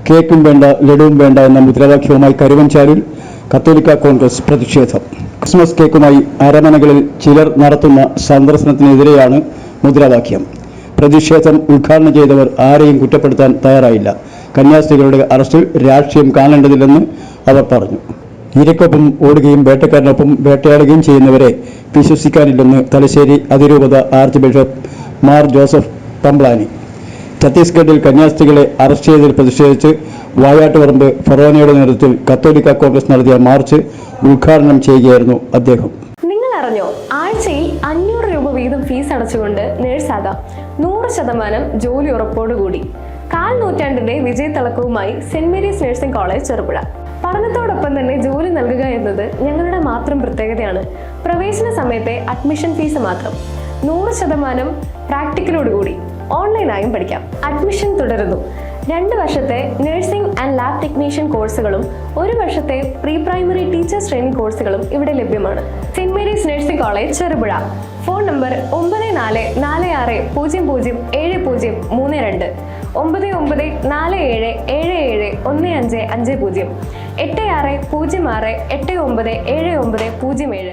കേക്കും വേണ്ട ലഡുവും വേണ്ട എന്ന മുദ്രാവാക്യവുമായി കരുവഞ്ചാലിൽ കത്തോലിക്ക കോൺഗ്രസ് പ്രതിഷേധം. ക്രിസ്മസ് കേക്കുമായി അരമനകളിൽ ചിലർ നടത്തുന്ന സന്ദർശനത്തിനെതിരെയാണ് മുദ്രാവാക്യം. പ്രതിഷേധം ഉദ്ഘാടനം ചെയ്തവർ ആരെയും കുറ്റപ്പെടുത്താൻ തയ്യാറായില്ല. കന്യാസ്ത്രീകളുടെ അറസ്റ്റിൽ രാഷ്ട്രീയം കാണേണ്ടതില്ലെന്ന് അവർ പറഞ്ഞു. ഇരയ്ക്കൊപ്പം ഓടുകയും വേട്ടക്കാരനൊപ്പം വേട്ടയാടുകയും ചെയ്യുന്നവരെ വിശ്വസിക്കാനില്ലെന്ന് തലശ്ശേരി അതിരൂപത arch bishop Mar Joseph Pamplany. ഛത്തീസ്ഗഡിൽ കന്യാസ്ത്രീകളെ അറസ്റ്റ് ചെയ്തതിൽ പ്രതിഷേധിച്ച് വായാട്ടുപറമ്പ് ഫൊറോനയുടെ നേതൃത്വത്തിൽ കത്തോലിക്ക കോൺഗ്രസ് നടത്തിയ മാർച്ച് ഉദ്ഘാടനം ചെയ്യുകയായിരുന്നു അദ്ദേഹം. നിങ്ങൾ അറിഞ്ഞോ, ആഴ്ചയിൽ 500 രൂപ വീതം ഫീസ് അടച്ചുകൊണ്ട് നേഴ്സാകാം. 100% ജോലി ഉറപ്പോടുകൂടി. 1/4 നൂറ്റാണ്ടിന്റെ വിജയത്തിളക്കവുമായി saint Mary's nursing college Cherupuzha. പഠനത്തോടൊപ്പം തന്നെ ജോലി നൽകുക എന്നത് ഞങ്ങളുടെ മാത്രം പ്രത്യേകതയാണ്. പ്രവേശന സമയത്തെ അഡ്മിഷൻ ഫീസ് മാത്രം. 100% പ്രാക്ടിക്കലോടുകൂടി ഓൺലൈനായും പഠിക്കാം. അഡ്മിഷൻ തുടരുന്നു. 2 വർഷത്തെ നഴ്സിംഗ് ആൻഡ് ലാബ് ടെക്നീഷ്യൻ കോഴ്സുകളും 1 വർഷത്തെ പ്രീ പ്രൈമറി ടീച്ചേഴ്സ് ട്രെയിനിങ് കോഴ്സുകളും ഇവിടെ ലഭ്യമാണ്. Saint Mary's nursing college Cherupuzha. Phone number 9446007032 9947771550 8606897977.